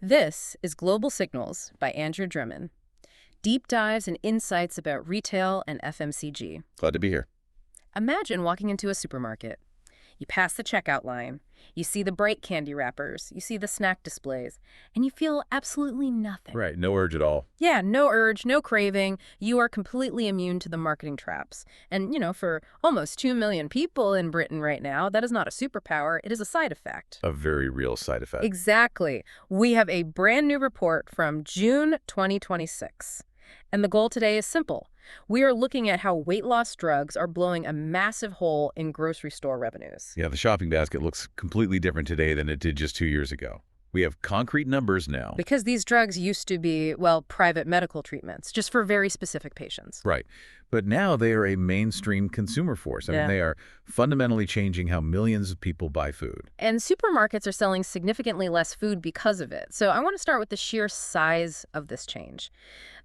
This is Global Signals by Andrew Drummond. Deep dives and insights about retail and FMCG. Glad to be here. Imagine walking into a supermarket. You pass the checkout line. You see the bright candy wrappers. You see the snack displays. And you feel absolutely nothing. Right, no urge at all. Yeah, no urge, no craving. You are completely immune to the marketing traps. And, for almost 2 million people in Britain right now, that is not a superpower. It is a side effect. A very real side effect. Exactly. We have a brand new report from June 2026. And the goal today is simple. We are looking at how weight loss drugs are blowing a massive hole in grocery store revenues. Yeah, the shopping basket looks completely different today than it did just 2 years ago. We have concrete numbers now. Because these drugs used to be, private medical treatments, just for very specific patients. Right. But now they are a mainstream consumer force. I mean, they are fundamentally changing how millions of people buy food. And supermarkets are selling significantly less food because of it. So I want to start with the sheer size of this change.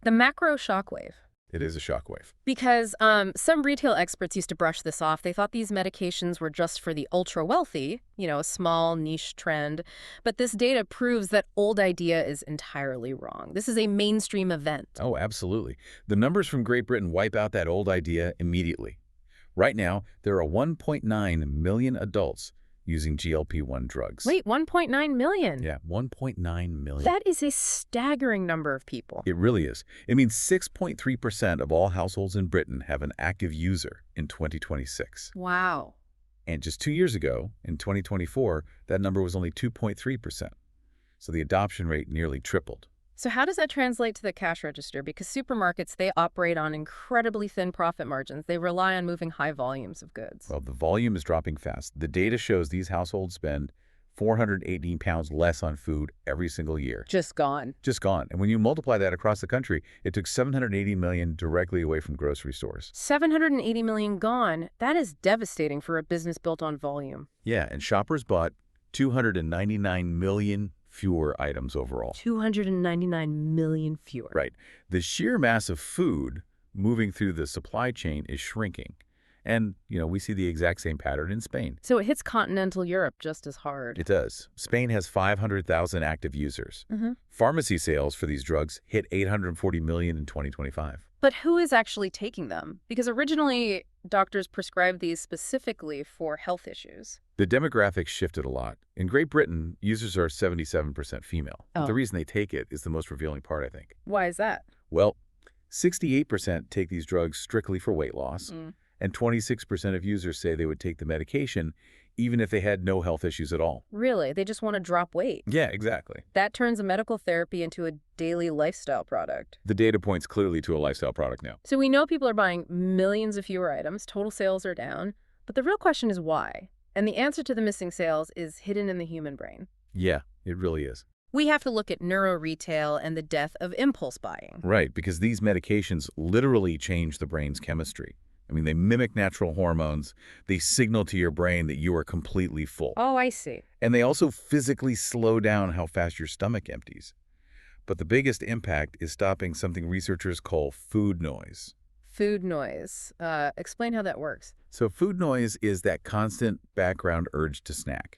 The macro shockwave. It is a shockwave. Because some retail experts used to brush this off. They thought these medications were just for the ultra-wealthy, a small niche trend. But this data proves that old idea is entirely wrong. This is a mainstream event. Oh, absolutely. The numbers from Great Britain wipe out that old idea immediately. Right now, there are 1.9 million adults using GLP-1 drugs. Wait, 1.9 million? Yeah, 1.9 million. That is a staggering number of people. It really is. It means 6.3% of all households in Britain have an active user in 2026. Wow. And just 2 years ago, in 2024, that number was only 2.3%. So the adoption rate nearly tripled. So how does that translate to the cash register? Because supermarkets, they operate on incredibly thin profit margins. They rely on moving high volumes of goods. Well, the volume is dropping fast. The data shows these households spend £418 less on food every single year. Just gone. Just gone. And when you multiply that across the country, it took $780 million directly away from grocery stores. 780 million gone. That is devastating for a business built on volume. Yeah, and shoppers bought 299 million fewer items overall. 299 million fewer. Right. The sheer mass of food moving through the supply chain is shrinking. And, we see the exact same pattern in Spain. So it hits continental Europe just as hard. It does. Spain has 500,000 active users. Pharmacy sales for these drugs hit 840 million in 2025. But who is actually taking them? Because originally, doctors prescribed these specifically for health issues. The demographics shifted a lot. In Great Britain, users are 77% female. Oh. The reason they take it is the most revealing part, I think. Why is that? Well, 68% take these drugs strictly for weight loss, and 26% of users say they would take the medication even if they had no health issues at all. Really? They just want to drop weight? Yeah, exactly. That turns a medical therapy into a daily lifestyle product. The data points clearly to a lifestyle product now. So we know people are buying millions of fewer items, total sales are down, but the real question is why? And the answer to the missing sales is hidden in the human brain. Yeah, it really is. We have to look at Neuro-Retail and the death of impulse buying. Right, because these medications literally change the brain's chemistry. I mean, they mimic natural hormones. They signal to your brain that you are completely full. Oh, I see. And they also physically slow down how fast your stomach empties. But the biggest impact is stopping something researchers call food noise. Food noise. Explain how that works. So food noise is that constant background urge to snack.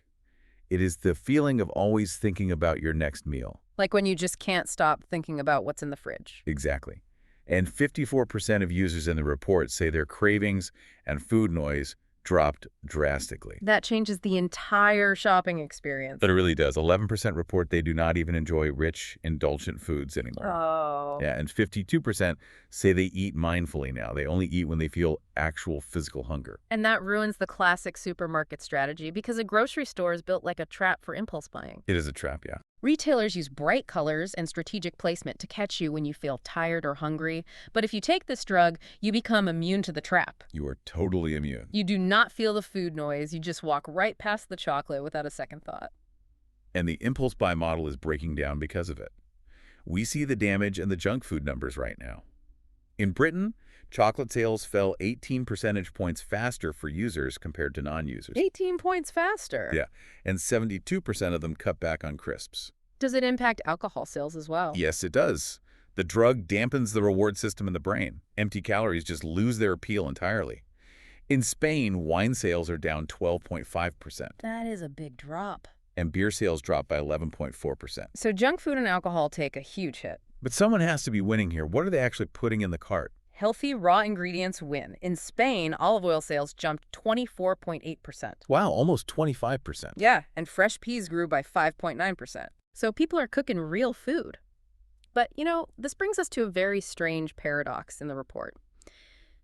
It is the feeling of always thinking about your next meal. Like when you just can't stop thinking about what's in the fridge. Exactly. And 54% of users in the report say their cravings and food noise dropped drastically. That changes the entire shopping experience. But it really does. 11% report they do not even enjoy rich, indulgent foods anymore. Oh. Yeah, and 52% say they eat mindfully now. They only eat when they feel actual physical hunger. And that ruins the classic supermarket strategy because a grocery store is built like a trap for impulse buying. It is a trap, yeah. Retailers use bright colors and strategic placement to catch you when you feel tired or hungry. But if you take this drug, you become immune to the trap. You are totally immune. You do not feel the food noise. You just walk right past the chocolate without a second thought. And the impulse buy model is breaking down because of it. We see the damage in the junk food numbers right now. In Britain, chocolate sales fell 18 percentage points faster for users compared to non-users. 18 points faster. Yeah, and 72% of them cut back on crisps. Does it impact alcohol sales as well? Yes, it does. The drug dampens the reward system in the brain. Empty calories just lose their appeal entirely. In Spain, wine sales are down 12.5%. That is a big drop. and beer sales dropped by 11.4%. So junk food and alcohol take a huge hit. But someone has to be winning here. What are they actually putting in the cart? Healthy raw ingredients win. In Spain, olive oil sales jumped 24.8%. Wow, almost 25%. Yeah, and fresh peas grew by 5.9%. So people are cooking real food. But, this brings us to a very strange paradox in the report.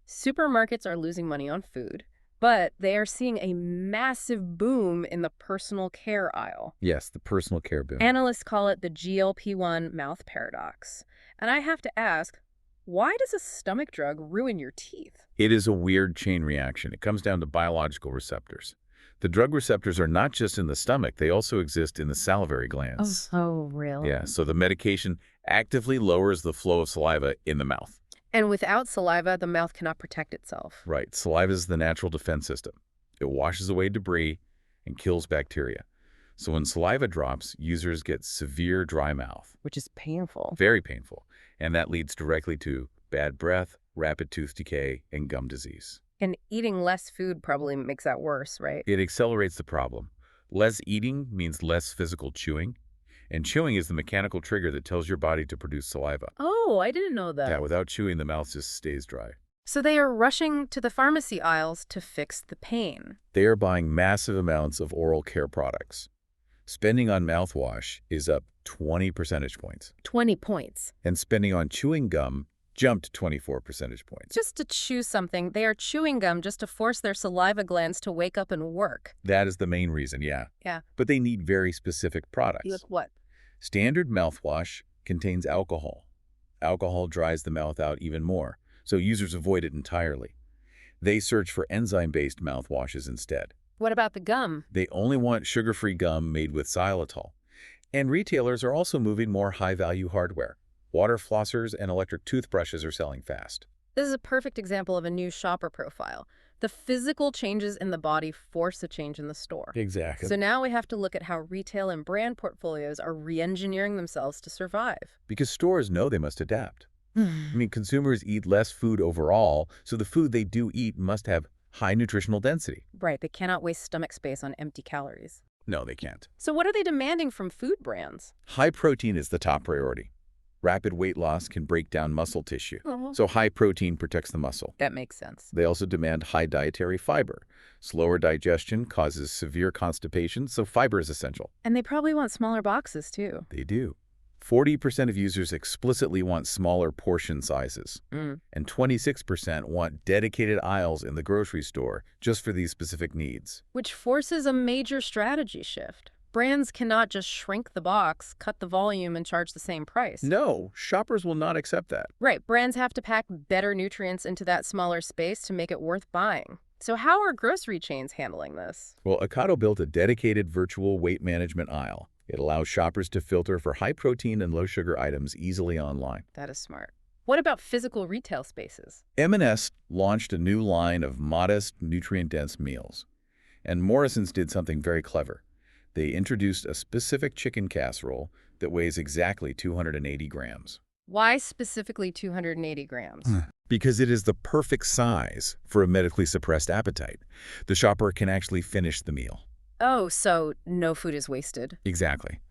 Supermarkets are losing money on food, but they are seeing a massive boom in the personal care aisle. Yes, the personal care boom. Analysts call it the GLP-1 Mouth paradox. And I have to ask, why does a stomach drug ruin your teeth? It is a weird chain reaction. It comes down to biological receptors. The drug receptors are not just in the stomach, they also exist in the salivary glands. Oh, really? Yeah, so the medication actively lowers the flow of saliva in the mouth. And without saliva, the mouth cannot protect itself. Right, saliva is the natural defense system. It washes away debris and kills bacteria. So when saliva drops, users get severe dry mouth. Which is painful. Very painful. And that leads directly to bad breath, rapid tooth decay, and gum disease. And eating less food probably makes that worse, right? It accelerates the problem. Less eating means less physical chewing. And chewing is the mechanical trigger that tells your body to produce saliva. Oh, I didn't know that. Yeah, without chewing, the mouth just stays dry. So they are rushing to the pharmacy aisles to fix the pain. They are buying massive amounts of oral care products. Spending on mouthwash is up 20 percentage points. 20 points. And spending on chewing gum jumped 24 percentage points. Just to chew something, they are chewing gum just to force their saliva glands to wake up and work. That is the main reason, yeah. Yeah. But they need very specific products. Like what? Standard mouthwash contains alcohol. Alcohol dries the mouth out even more, so users avoid it entirely. They search for enzyme-based mouthwashes instead. What about the gum? They only want sugar-free gum made with xylitol. And retailers are also moving more high-value hardware. Water flossers and electric toothbrushes are selling fast. This is a perfect example of a new shopper profile. The physical changes in the body force a change in the store. Exactly. So now we have to look at how retail and brand portfolios are re-engineering themselves to survive. Because stores know they must adapt. Consumers eat less food overall, so the food they do eat must have high nutritional density. Right, they cannot waste stomach space on empty calories. No, they can't. So what are they demanding from food brands? High protein is the top priority. Rapid weight loss can break down muscle tissue, so high protein protects the muscle. That makes sense. They also demand high dietary fiber. Slower digestion causes severe constipation, so fiber is essential. And they probably want smaller boxes, too. They do. 40% of users explicitly want smaller portion sizes, and 26% want dedicated aisles in the grocery store just for these specific needs. Which forces a major strategy shift. Brands cannot just shrink the box, cut the volume, and charge the same price. No, shoppers will not accept that. Right, brands have to pack better nutrients into that smaller space to make it worth buying. So how are grocery chains handling this? Well, Ocado built a dedicated virtual weight management aisle. It allows shoppers to filter for high-protein and low-sugar items easily online. That is smart. What about physical retail spaces? M&S launched a new line of modest, nutrient-dense meals. And Morrison's did something very clever. They introduced a specific chicken casserole that weighs exactly 280 grams. Why specifically 280 grams? Because it is the perfect size for a medically suppressed appetite. The shopper can actually finish the meal. Oh, so no food is wasted. Exactly.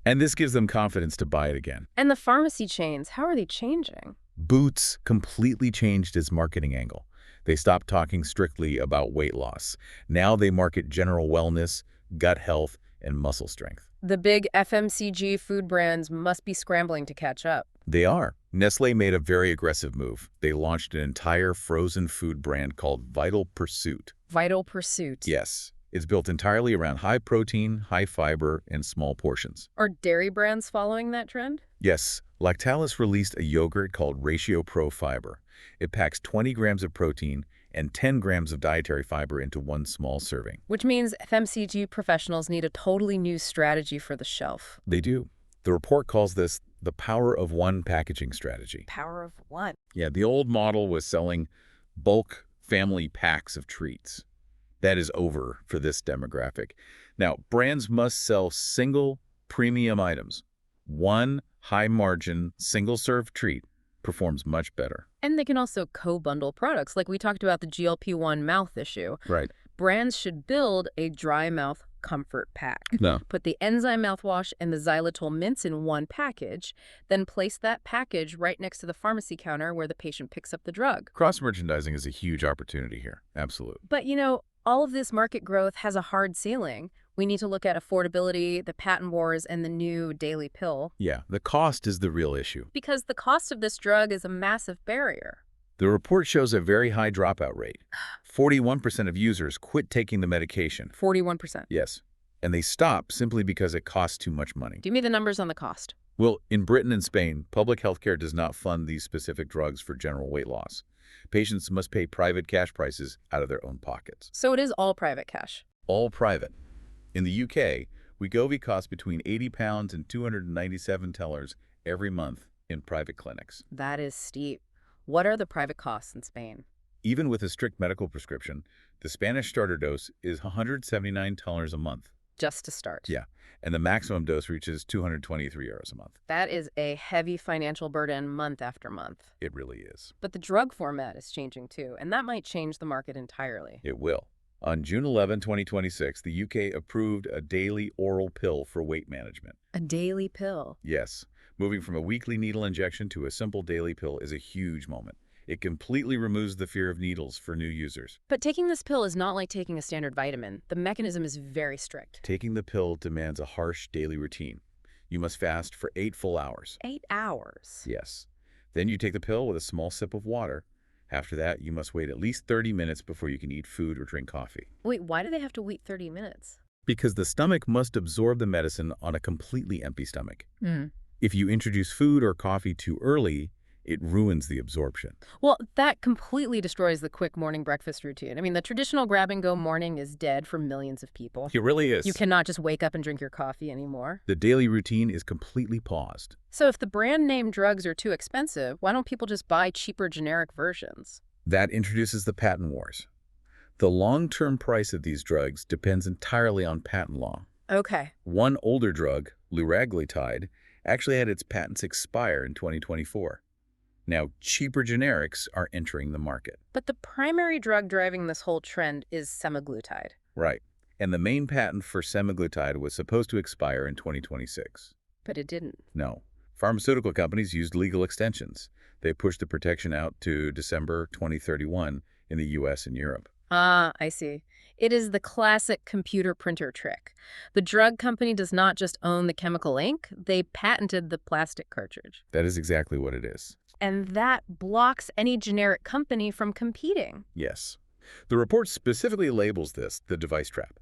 And this gives them confidence to buy it again. And the pharmacy chains, how are they changing? Boots completely changed its marketing angle. They stopped talking strictly about weight loss. Now they market general wellness, gut health, and muscle strength. The big FMCG food brands must be scrambling to catch up. They are. Nestlé made a very aggressive move. They launched an entire frozen food brand called Vital Pursuit. Vital Pursuit. Yes. It's built entirely around high protein, high fiber, and small portions. Are dairy brands following that trend? Yes. Lactalis released a yogurt called Ratio Pro Fiber. It packs 20 grams of protein and 10 grams of dietary fiber into one small serving. Which means FMCG professionals need a totally new strategy for the shelf. They do. The report calls this the power of one packaging strategy. Power of one. Yeah, the old model was selling bulk family packs of treats. That is over for this demographic. Now, brands must sell single premium items. One high-margin, single-serve treat performs much better. And they can also co-bundle products, like we talked about the GLP-1 mouth issue. Right. Brands should build a dry mouth comfort pack. No. Put the enzyme mouthwash and the xylitol mints in one package, then place that package right next to the pharmacy counter where the patient picks up the drug. Cross-merchandising is a huge opportunity here. Absolutely. But, all of this market growth has a hard ceiling. We need to look at affordability, the patent wars, and the new daily pill. Yeah, the cost is the real issue. Because the cost of this drug is a massive barrier. The report shows a very high dropout rate. 41% of users quit taking the medication. 41%. Yes, and they stop simply because it costs too much money. Give me the numbers on the cost. Well, in Britain and Spain, public health care does not fund these specific drugs for general weight loss. Patients must pay private cash prices out of their own pockets. So it is all private cash. All private. In the UK, Wegovy costs between £80 and $297 every month in private clinics. That is steep. What are the private costs in Spain? Even with a strict medical prescription, the Spanish starter dose is $179 a month. Just to start. Yeah, and the maximum dose reaches €223 a month. That is a heavy financial burden month after month. It really is. But the drug format is changing too, and that might change the market entirely. It will. On June 11, 2026, the UK approved a daily oral pill for weight management. A daily pill? Yes. Moving from a weekly needle injection to a simple daily pill is a huge moment. It completely removes the fear of needles for new users. But taking this pill is not like taking a standard vitamin. The mechanism is very strict. Taking the pill demands a harsh daily routine. You must fast for 8 full hours. 8 hours? Yes. Then you take the pill with a small sip of water. After that, you must wait at least 30 minutes before you can eat food or drink coffee. Wait, why do they have to wait 30 minutes? Because the stomach must absorb the medicine on a completely empty stomach. Mm. If you introduce food or coffee too early, it ruins the absorption. Well, that completely destroys the quick morning breakfast routine. I mean, the traditional grab-and-go morning is dead for millions of people. It really is. You cannot just wake up and drink your coffee anymore. The daily routine is completely paused. So if the brand name drugs are too expensive, why don't people just buy cheaper generic versions? That introduces the patent wars. The long-term price of these drugs depends entirely on patent law. Okay. One older drug, liraglutide, actually had its patents expire in 2024. Now, cheaper generics are entering the market. But the primary drug driving this whole trend is semaglutide. Right. And the main patent for semaglutide was supposed to expire in 2026. But it didn't. No. Pharmaceutical companies used legal extensions. They pushed the protection out to December 2031 in the US and Europe. Ah, I see. It is the classic computer printer trick. The drug company does not just own the chemical ink, they patented the plastic cartridge. That is exactly what it is. And that blocks any generic company from competing. Yes. The report specifically labels this the device trap.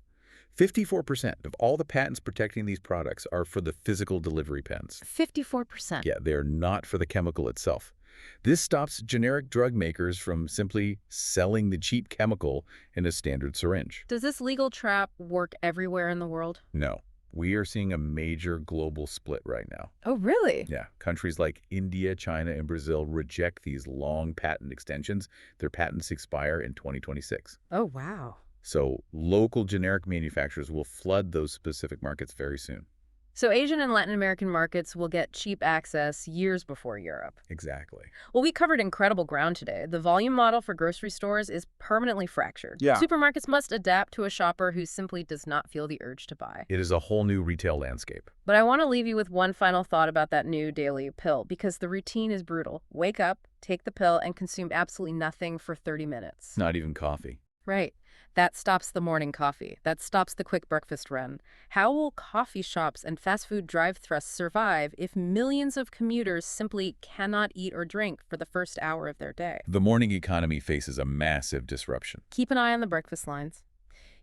54% of all the patents protecting these products are for the physical delivery pens. 54%. Yeah, they are not for the chemical itself. This stops generic drug makers from simply selling the cheap chemical in a standard syringe. Does this legal trap work everywhere in the world? No. We are seeing a major global split right now. Oh, really? Yeah, countries like India, China, and Brazil reject these long patent extensions. Their patents expire in 2026. Oh, wow. So local generic manufacturers will flood those specific markets very soon. So Asian and Latin American markets will get cheap access years before Europe. Exactly. Well, we covered incredible ground today. The volume model for grocery stores is permanently fractured. Yeah. Supermarkets must adapt to a shopper who simply does not feel the urge to buy. It is a whole new retail landscape. But I want to leave you with one final thought about that new daily pill, because the routine is brutal. Wake up, take the pill, and consume absolutely nothing for 30 minutes. Not even coffee. Right. That stops the morning coffee. That stops the quick breakfast run. How will coffee shops and fast food drive-thrus survive if millions of commuters simply cannot eat or drink for the first hour of their day? The morning economy faces a massive disruption. Keep an eye on the breakfast lines.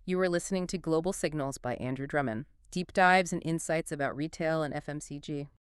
You are listening to Global Signals by Andrew Drummond. Deep dives and insights about retail and FMCG.